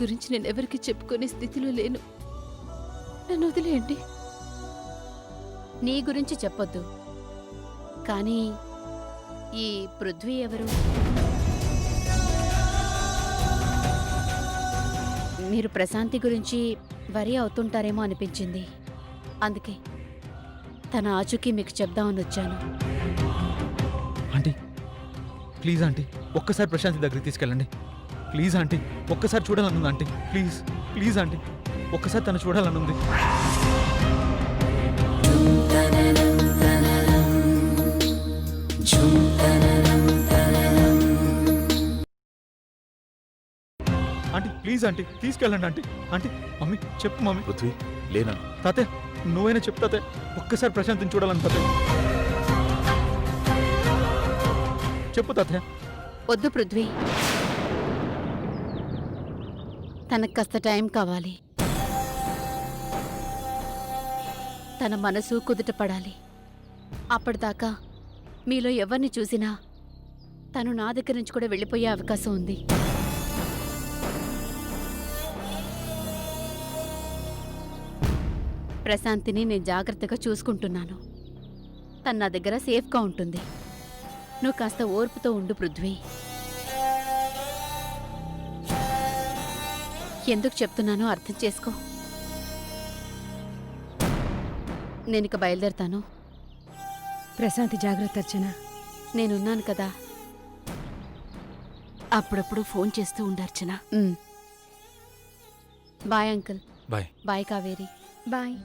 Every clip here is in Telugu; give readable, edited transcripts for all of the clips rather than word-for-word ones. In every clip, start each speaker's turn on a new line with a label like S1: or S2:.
S1: గురించి నేను ఎవరికి చెప్పుకునే స్థితిలో లేను. నన్ను వదిలేయండి.
S2: నీ గురించి చెప్పొద్దు, కానీ ఈ పృథ్వీ ఎవరు? మీరు ప్రశాంతి గురించి వరి అవుతుంటారేమో అనిపించింది. అందుకే తన ఆచూకీ మీకు చెప్దామని వచ్చాను.
S3: ఆంటీ ప్లీజ్ ఆంటీ, ఒక్కసారి ప్రశాంతి దగ్గరికి తీసుకెళ్ళండి. ప్లీజ్ ఆంటీ, ఒక్కసారి చూడాలనుంది ఆంటీ. ప్లీజ్ ప్లీజ్ ఆంటీ, ఒక్కసారి తను చూడాలనుంది. ఆంటీ ప్లీజ్ ఆంటీ, తీసుకెళ్ళండి ఆంటీ. ఆంటీ మమ్మీ చెప్పు మమ్మీ.
S4: పృథ్వీ లేనా?
S3: తాతే నువ్వైనా చెప్పు తాతే, ఒక్కసారి ప్రశాంతిని చూడాలని తాతే. చెప్పు తాతయ్య.
S2: వద్దు పృథ్వీ, తనకు కాస్త టైం కావాలి. తన మనసు కుదుట పడాలి. అప్పటిదాకా మీలో ఎవరిని చూసినా తను నా దగ్గర నుంచి కూడా వెళ్ళిపోయే అవకాశం ఉంది. ప్రశాంతిని నేను జాగ్రత్తగా చూసుకుంటున్నాను. తను నా దగ్గర సేఫ్గా ఉంటుంది. నువ్వు కాస్త ఓర్పుతో ఉండు పృథ్వీ. ఎందుకు చెప్తున్నానో అర్థం చేసుకో. నేనిక బయలుదేరతాను.
S1: ప్రశాంతి జాగ్రత్త అర్చన.
S2: నేనున్నాను కదా.
S1: అప్పుడప్పుడు ఫోన్ చేస్తూ ఉండార్చన.
S2: Bye uncle.
S3: Bye.
S2: Bye Kaveri.
S1: Bye.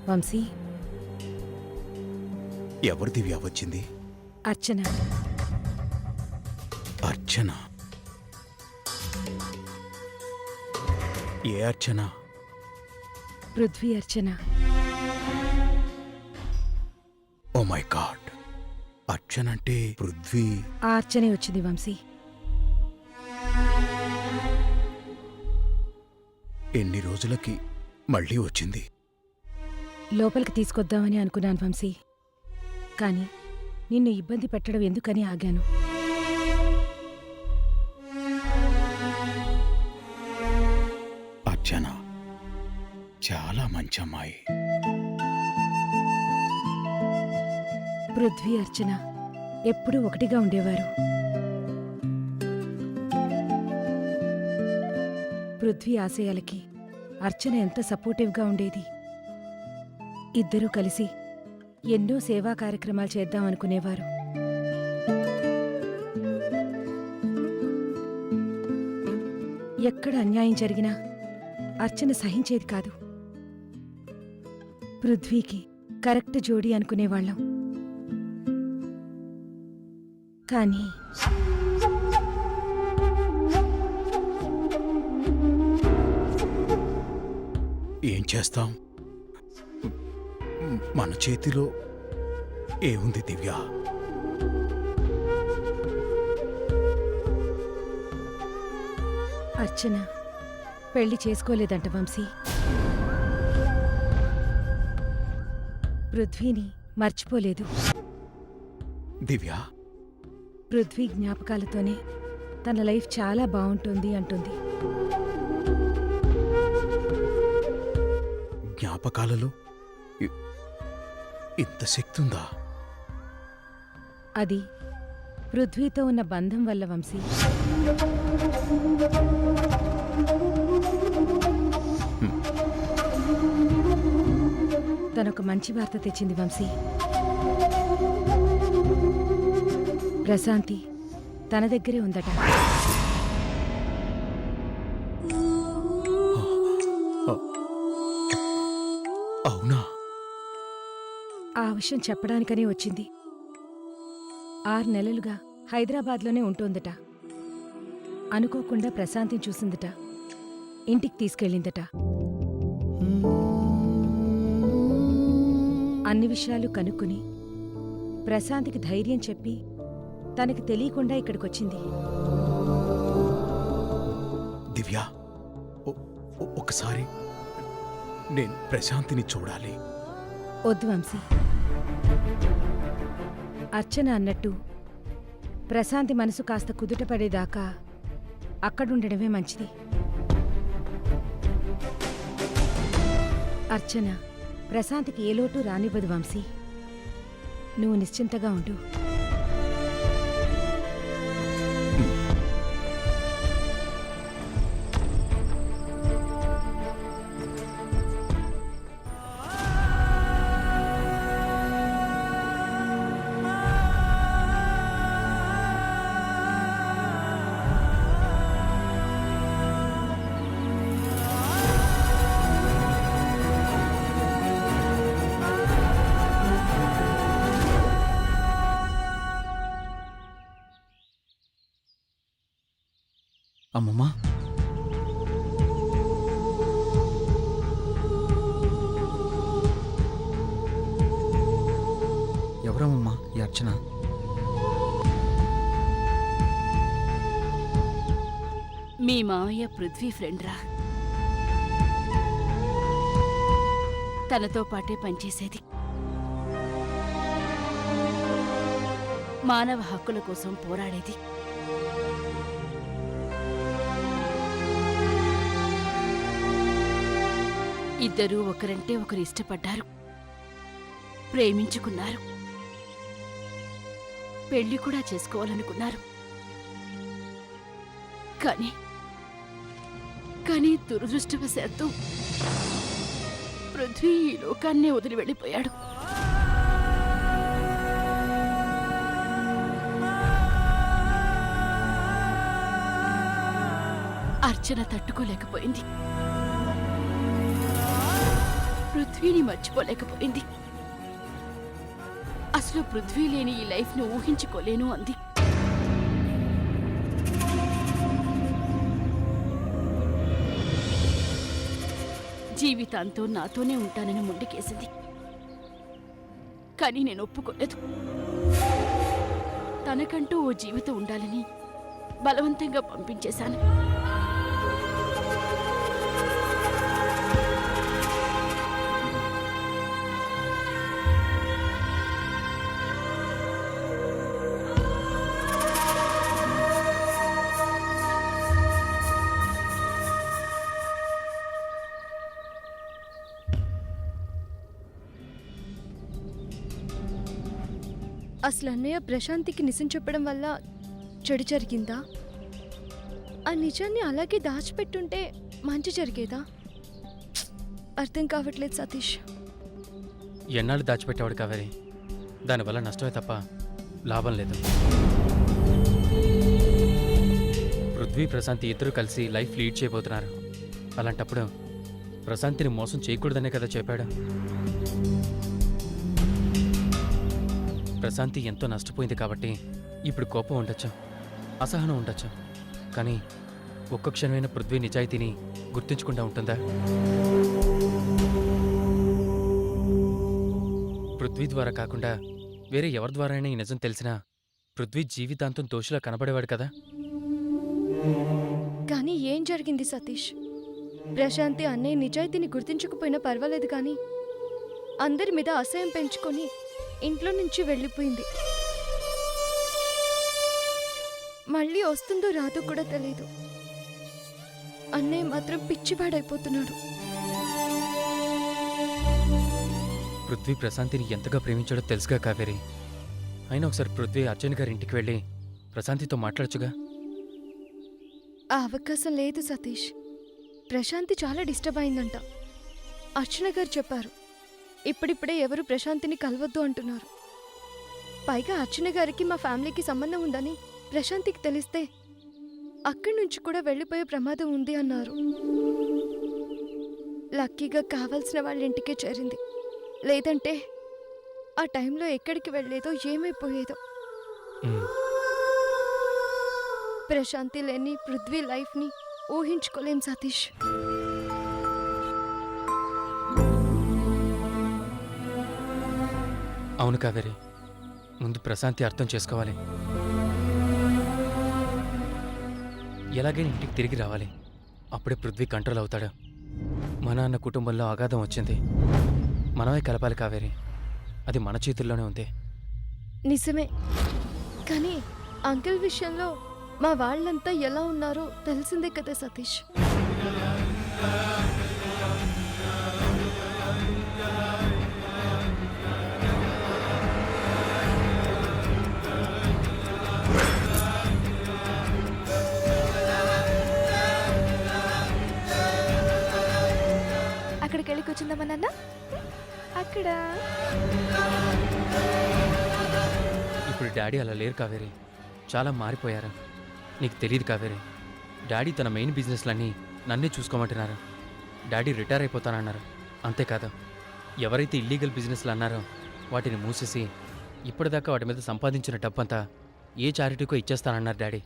S1: Vamsi.
S4: ఎవరు దివ్య వచ్చింది?
S1: అర్చన.
S4: అర్చన? ఏ Archana?
S1: Prithvi Archana.
S4: Oh my God, Archana అంటే పృథ్వీ.
S1: ఆ అర్చనే వచ్చింది వంశీ.
S4: ఎన్ని రోజులకి మళ్ళీ వచ్చింది?
S1: లోపలికి తీసుకొద్దామని అనుకున్నాను వంశీ, కానీ నిన్ను ఇబ్బంది పెట్టడం ఎందుకని ఆగాను.
S4: అర్చన చాలా మంచి అమ్మాయి.
S1: పృథ్వీ అర్చన ఎప్పుడూ ఒకటిగా ఉండేవారు. పృథ్వీ ఆశయాలకి అర్చన ఎంత సపోర్టివ్గా ఉండేది. ఇద్దరూ కలిసి ఎన్నో సేవా కార్యక్రమాలు చేద్దామనుకునేవారు. ఎక్కడ అన్యాయం జరిగినా అర్చన సహించేది కాదు. పృథ్వీకి కరెక్ట్ జోడీ అనుకునేవాళ్ళం. కానీ
S4: ఏం చేస్తాం? మన చేతిలో ఏముంది దివ్య?
S1: అర్చన పెళ్లి చేసుకోలేదంట వంశీ. పృథ్వీని మర్చిపోలేదు.
S4: దివ్య
S1: పృథ్వీ జ్ఞాపకాలతోనే తన లైఫ్ చాలా బాగుంటుంది అంటుంది.
S4: జ్ఞాపకాలలో ఇంత శక్తి ఉందా?
S1: అది పృథ్వీతో ఉన్న బంధం వల్ల వంశీ. తనొక మంచి వార్త తెచ్చింది వంశీ. ప్రశాంతి తన దగ్గరే ఉందట.
S5: ఆ విషయం చెప్పడానికనే వచ్చింది. 6 నెలలుగా హైదరాబాద్లోనే ఉంటోందట. అనుకోకుండా ప్రశాంతిని చూసిందట. ఇంటికి తీసుకెళ్ళిందట. అన్ని విషయాలు కనుక్కుని ప్రశాంత్కి ధైర్యం చెప్పి తనకి తెలియకుండా ఇక్కడికొచ్చింది.
S4: దివ్య, ఒకసారి నేను ప్రశాంతిని చూడాలి.
S5: వద్దు వంశీ. అర్చన అన్నట్టు ప్రశాంతి మనసు కాస్త కుదుటపడేదాకా అక్కడుండడమే మంచిది. అర్చన ప్రశాంతికి ఏ లోటు రానివ్వదు వంశీ. నువ్వు నిశ్చింతగా ఉండు.
S3: అమ్మమ్మా, ఎవరమ్మమ్మా ఈ అర్చన?
S2: మీ మావయ్య పృథ్వీ ఫ్రెండ్ రా. తనతో పాటే పనిచేసేది. మానవ హక్కుల కోసం పోరాడేది. ఇద్దరూ ఒకరంటే ఒకరు ఇష్టపడ్డారు, ప్రేమించుకున్నారు, పెళ్లి కూడా చేసుకోవాలనుకున్నారు. కానీ దురదృష్టవశాత్తు పృథ్వీ ఈ లోకాన్నే వదిలి వెళ్ళిపోయాడు. అర్చన తట్టుకోలేకపోయింది. పృథ్వీని మర్చిపోలేకపోయింది. అసలు పృథ్వీ లేని ఈ లైఫ్ను ఊహించుకోలేను అంది. జీవితాంతో నాతోనే ఉంటానని ముందుకేసింది. కానీ నేను ఒప్పుకోలేదు. తనకంటూ ఓ జీవితం ఉండాలని బలవంతంగా పంపించేశాను.
S6: అసలు అన్నయ్య ప్రశాంతికి నిజం చెప్పడం వల్ల చెడు జరిగిందా? ఆ నిజాన్ని అలాగే దాచిపెట్టుంటే మంచి జరిగేదా? అర్థం కావట్లేదు సతీష్.
S7: ఎన్నాళ్ళు దాచిపెట్టేవాడు కావేరి. దానివల్ల నష్టమే తప్ప లాభం లేదు. పృథ్వీ ప్రశాంతి ఇద్దరు కలిసి లైఫ్ లీడ్ చేయబోతున్నారు. అలాంటప్పుడు ప్రశాంతిని మోసం చేయకూడదనే కదా చెప్పాడు. ప్రశాంతి ఎంతో నష్టపోయింది కాబట్టి ఇప్పుడు కోపం ఉండొచ్చు, అసహనం ఉండొచ్చు. కానీ ఒక్క క్షణమైన పృథ్వీ నిజాయితీని గుర్తించకుండా ఉంటుందా? పృథ్వీ ద్వారా కాకుండా వేరే ఎవరి ద్వారా అయినా ఈ నిజం తెలిసినా పృథ్వీ జీవితాంతం దోషిలా కనబడేవాడు కదా.
S6: కానీ ఏం జరిగింది సతీష్? ప్రశాంతి అన్నయ్య నిజాయితీని గుర్తించకపోయినా పర్వాలేదు, కానీ అందరి మీద అసహ్యం పెంచుకొని ఇంట్లో నుంచి వెళ్ళిపోయింది. మళ్ళీ వస్తుందో రాదో కూడా తెలీదు. అన్నయ్య మాత్రం పిచ్చివాడైపోతున్నాడు.
S7: పృథ్వీ ప్రశాంతిని ఎంతగా ప్రేమించాడో తెలుసుగా కావేరి. అయినా ఒకసారి పృథ్వీ అర్జున్ గారి ఇంటికి వెళ్ళి ప్రశాంతితో మాట్లాడచ్చుగా.
S6: ఆ అవకాశం లేదు సతీష్. ప్రశాంతి చాలా డిస్టర్బ్ అయిందంట. అర్చన గారు చెప్పారు. ఇప్పుడిప్పుడే ఎవరు ప్రశాంతిని కలవద్దు అంటున్నారు. పైగా అర్చన గారికి మా ఫ్యామిలీకి సంబంధం ఉందని ప్రశాంతికి తెలిస్తే అక్కడి నుంచి కూడా వెళ్ళిపోయే ప్రమాదం ఉంది అన్నారు. లక్కీగా కావాల్సిన వాళ్ళ ఇంటికే చేరింది. లేదంటే ఆ టైంలో ఎక్కడికి వెళ్ళేదో ఏమైపోయేదో.
S7: మ్మ్.
S6: ప్రశాంతి లేని పృథ్వీ లైఫ్ని ఊహించుకోలేం సతీష్.
S7: అవును కావేరి, ముందు ప్రశాంతి అర్థం చేసుకోవాలి. ఎలాగైనా ఇంటికి తిరిగి రావాలి. అప్పుడే పృథ్వీ కంట్రోల్ అవుతాడు. మా నాన్న కుటుంబంలో అగాధం వచ్చింది. మనమే కలపాలి కావేరి. అది మన చేతుల్లోనే ఉంది.
S6: నిజమే, కానీ అంకిల్ విషయంలో మా వాళ్ళంతా ఎలా ఉన్నారో తెలిసిందే కదా సతీష్. అక్కడికి వెళ్ళి కూర్చుందామన్నా? అక్కడ
S7: ఇప్పుడు డాడీ అలా లేరు కావేరి. చాలా మారిపోయారు. నీకు తెలియదు కావేరి, డాడీ తన మెయిన్ బిజినెస్లన్నీ నన్నే చూసుకోమంటున్నారు. Daddy retire అయిపోతానన్నారు. అంతేకాదు, ఎవరైతే ఇల్లీగల్ బిజినెస్లు అన్నారో వాటిని మూసేసి ఇప్పటిదాకా వాటి మీద సంపాదించిన డబ్బంతా ఏ చారిటీకో ఇచ్చేస్తానన్నారు daddy.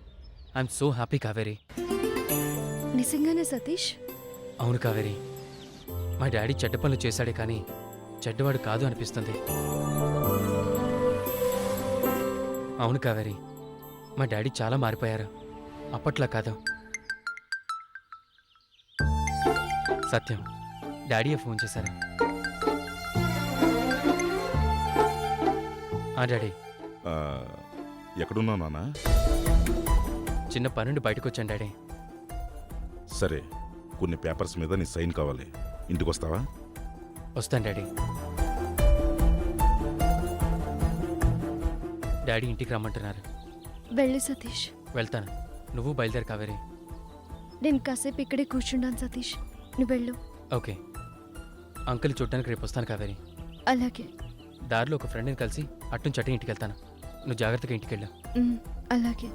S7: I'm so happy Kaveri.
S6: నిజంగానే సతీష్?
S7: అవును కావేరి, మా డాడీ చెడ్డ పనులు చేశాడే కానీ చెడ్డవాడు కాదు అనిపిస్తుంది. అవును కావేరి, మా డాడీ చాలా మారిపోయారు. అప్పట్లా కాదు. సత్యం, డాడీయే ఫోన్ చేశారు. డాడీ,
S8: ఎక్కడున్నావు నాన్న?
S7: చిన్న పని నుండి బయటకు వచ్చాను డాడీ.
S8: సరే, కొన్ని పేపర్స్ మీద నీ సైన్ కావాలి. ఇంటికి వస్తావా?
S7: వస్తాను డాడీ. డాడీ ఇంటికి రమ్మంటున్నారు.
S6: వెళ్ళు సతీష్.
S7: వెళ్తాను. నువ్వు బయలుదేరు కావేరి.
S6: నేను కాసేపు ఇక్కడే కూర్చుంటాను సతీష్, నువ్వు వెళ్ళు.
S7: ఓకే. అంకుల్ని చూడటానికి రేపు వస్తాను కావేరి.
S6: అలాగే.
S7: దారిలో ఒక ఫ్రెండ్ని కలిసి అట్నుంచి అటే ఇంటికి వెళ్తాను. నువ్వు జాగ్రత్తగా ఇంటికి వెళ్ళు.
S6: అలాగే.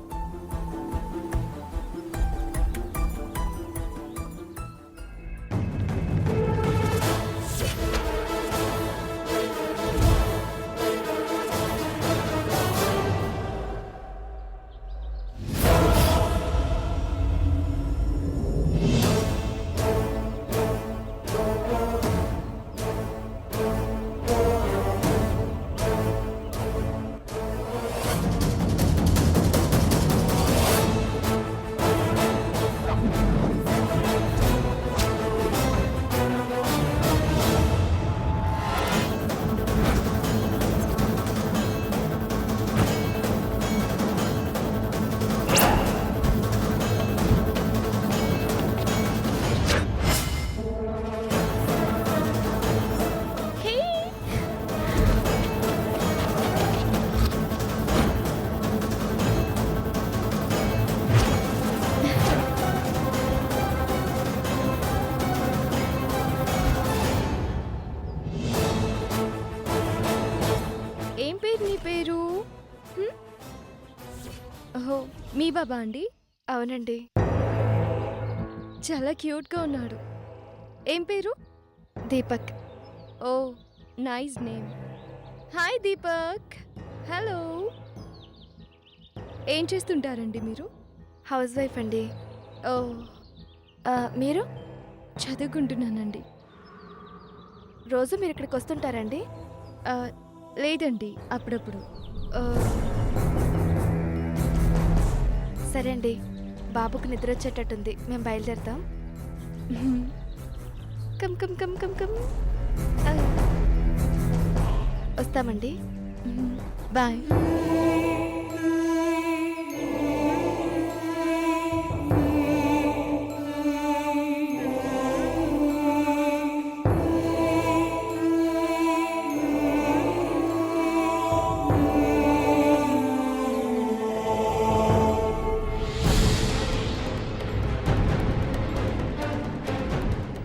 S6: ఏం పేరు నీ పేరు? ఓహో, మీ బాబా అండి? అవునండి. చాలా క్యూట్గా ఉన్నాడు. ఏం పేరు? Deepak. Oh, nice name. Hi Deepak. Hello. ఏం చేస్తుంటారండి మీరు? హౌస్ వైఫ్ అండి. ఓ, మీరు? చదువుకుంటున్నానండి. రోజు మీరు ఇక్కడికి వస్తుంటారండి? లేదండి, అప్పుడప్పుడు. సరే అండి, బాబుకు నిద్ర వచ్చేటట్టుంది, మేము బయలుదేరుతాం. Come come come come come. వస్తామండి. బాయ్.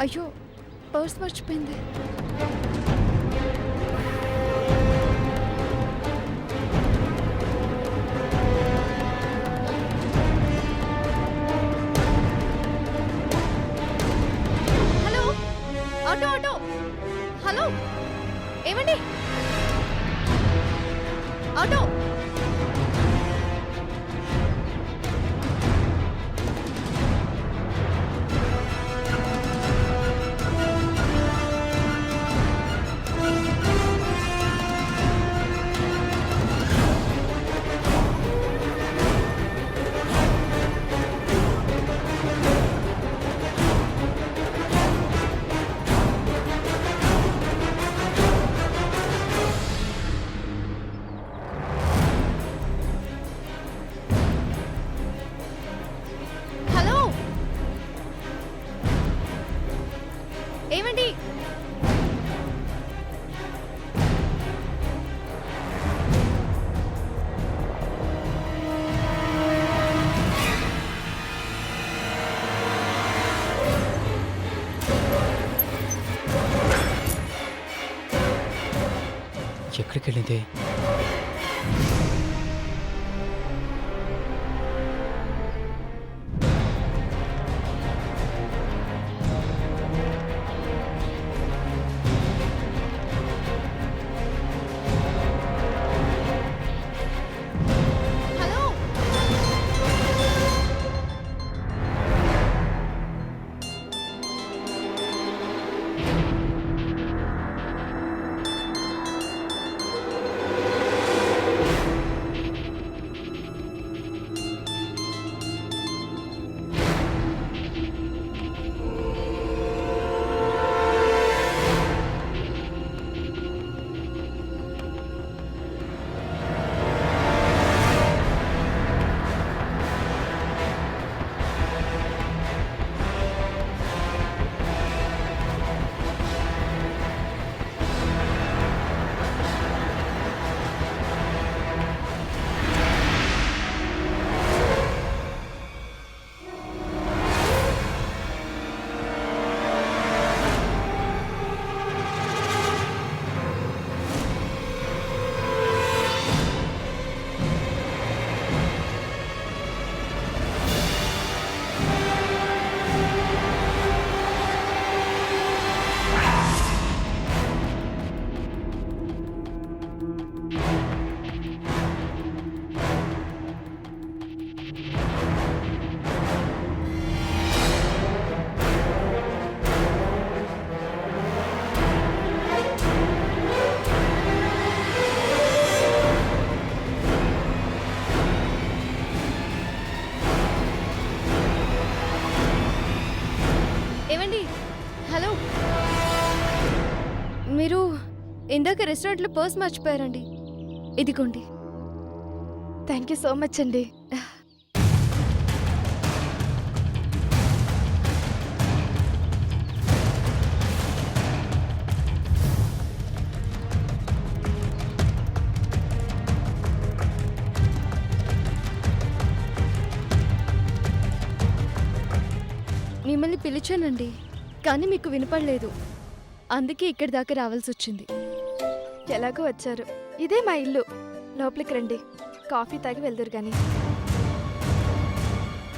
S6: అయ్యో, పర్స్ మర్చిపోయింది. Hello, auto auto. హలో, ఏమండి? ఆటో హలో ఏమండి
S7: ఎక్కడికి వెళ్ళిందే?
S6: హలో ఏమండి హలో మీరు ఇందాక రెస్టారెంట్లో పర్స్ మర్చిపోయారండి ఇదిగోండి థ్యాంక్ యూ సో మచ్ అండి మిమ్మల్ని పిలిచానండి కానీ మీకు వినపడలేదు అందుకే ఇక్కడి దాకా రావాల్సి వచ్చింది ఎలాగో వచ్చారు ఇదే మా ఇల్లు లోపలికి రండి కాఫీ తాగి వెళ్దురు కానీ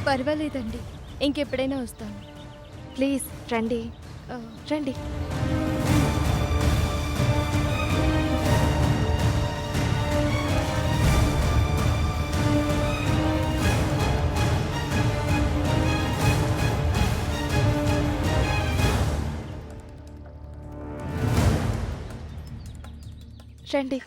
S6: పర్వాలేదండి ఇంకెప్పుడైనా వస్తాను ప్లీజ్ రండి రండి రండి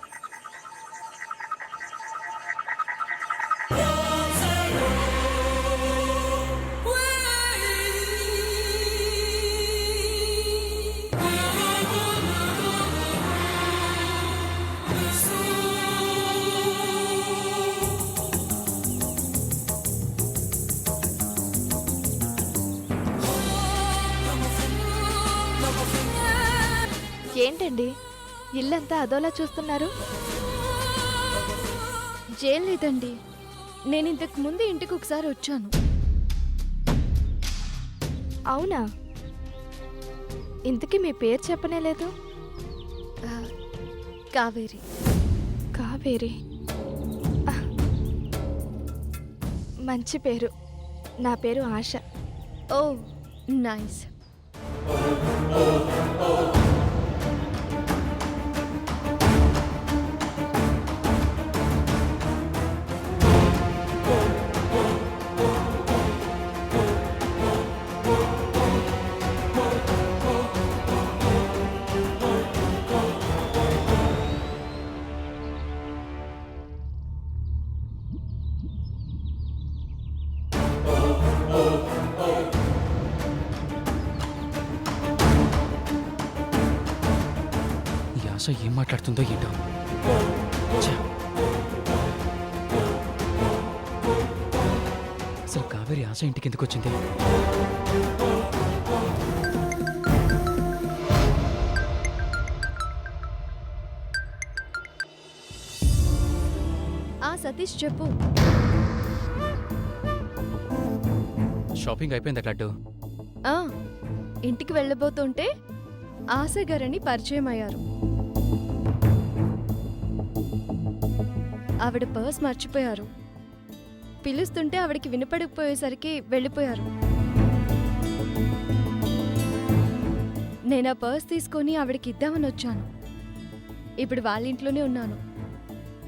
S6: ఏంటండి ఇల్లంతా అదోలా చూస్తున్నారు జైలు లేదండి నేను ఇంతకు ముందు ఇంటికి ఒకసారి వచ్చాను అవునా ఇంతకీ మీ పేరు చెప్పనే లేదు కావేరి కావేరి మంచి పేరు నా పేరు ఆశ ఓ నైస్
S7: ఏం మాట్లాడుతుందో ఏంటో. ఛ! అసలు కావేరి ఆశ ఇంటికి ఎందుకు వచ్చింది?
S6: సతీష్ చెప్పు.
S7: షాపింగ్ అయిపోయిందా లడ్డు?
S6: ఆ, ఇంటికి వెళ్ళబోతుంటే ఆశ గారని పరిచయం అయ్యారు. ఆవిడ పర్స్ మర్చిపోయారు. పిలుస్తుంటే ఆవిడకి వినపడకపోయేసరికి వెళ్ళిపోయారు. నేను ఆ పర్స్ తీసుకొని ఆవిడకి ఇద్దామని వచ్చాను. ఇప్పుడు వాళ్ళ ఇంట్లోనే ఉన్నాను.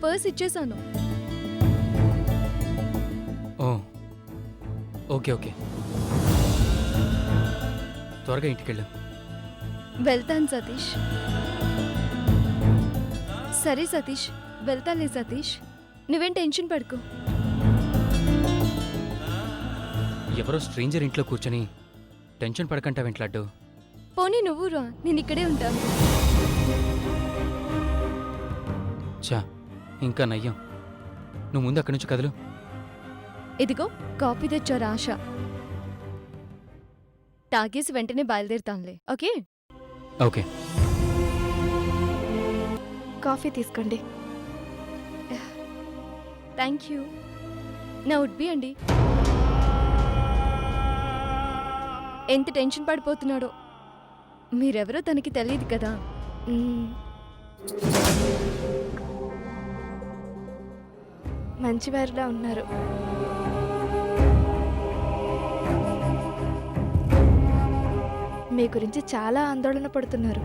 S6: పర్స్ ఇచ్చేశాను.
S7: ఓ ఓకే ఓకే, త్వరగా ఇంటికెళ్ళు.
S6: వెళ్తాను సతీష్. సరే సతీష్, వెళ్తాలే సతీష్. నువ్వేం టెన్షన్ పడుకో.
S7: ఎవరో స్ట్రేంజర్ ఇంట్లో కూర్చొని టెన్షన్ పడకంటావేంటి లడ్డు?
S6: పోనీ నువ్వు రా, నేను ఇక్కడే ఉంటాను.
S7: చా, ఇంకా నయ్యం. నువ్వు ముందు అక్కడి నుంచి కదలు.
S6: ఇదిగో కాఫీ తెచ్చారు ఆశ. తాగేసి వెంటనే బయలుదేరుతాంలే. Okay
S7: okay.
S6: కాఫీ తీసుకోండి. Thank you. నా ఉడ్బి అండి. ఎంత టెన్షన్ పడిపోతున్నాడో. మీరెవరో తనకి తెలియదు కదా. మంచివారిలా ఉన్నారు. మీ గురించి చాలా ఆందోళన పడుతున్నారు.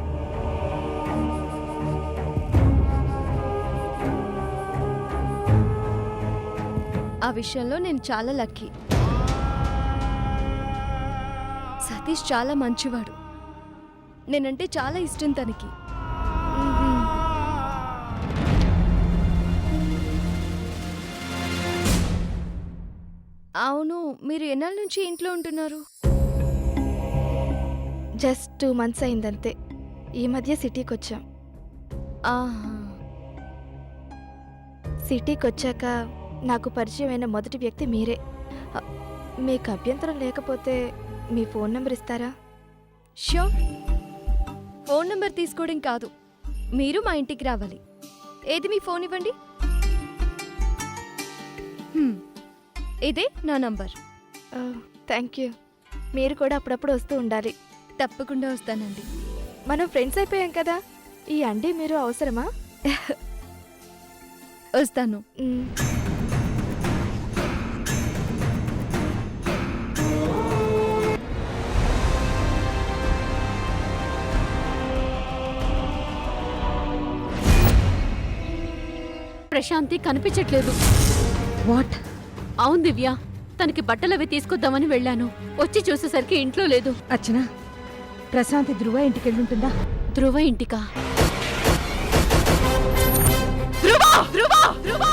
S6: ఆ విషయంలో నేను చాలా లక్కీ. సతీష్ చాలా మంచివాడు. నేనంటే చాలా ఇష్టం తనకి. అవును, మీరు ఎన్నాళ్ళ నుంచి ఇంట్లో ఉంటున్నారు?
S9: Just 2 months అయిందంతే. ఈ మధ్య సిటీకి వచ్చాం.
S6: ఆహా.
S9: సిటీకి వచ్చాక నాకు పరిచయమైన మొదటి వ్యక్తి మీరే. మీకు అభ్యంతరం లేకపోతే మీ ఫోన్ నెంబర్ ఇస్తారా?
S6: ష్యూర్. ఫోన్ నెంబర్ తీసుకోవడం కాదు, మీరు మా ఇంటికి రావాలి. ఏది మీ ఫోన్ ఇవ్వండి. ఇదే నా నంబర్.
S9: Thank you. మీరు కూడా అప్పుడప్పుడు వస్తూ ఉండాలి.
S6: తప్పకుండా వస్తానండి.
S9: మనం ఫ్రెండ్స్ అయిపోయాం కదా. ఈ అండి మీరు అవసరమా?
S6: వస్తాను.
S2: ప్రశాంతి కనిపించట్లేదు.
S5: వాట్?
S2: అవును దివ్య, తనకి బట్టలవి తీసుకొద్దామని వెళ్ళాను. వచ్చి చూసేసరికి ఇంట్లో లేదు.
S5: అర్చన, ప్రశాంతి ధ్రువ ఇంటికెళ్ళుంటుందా?
S2: ధ్రువ ఇంటికా? ధ్రువ! ధ్రువ! ధ్రువ!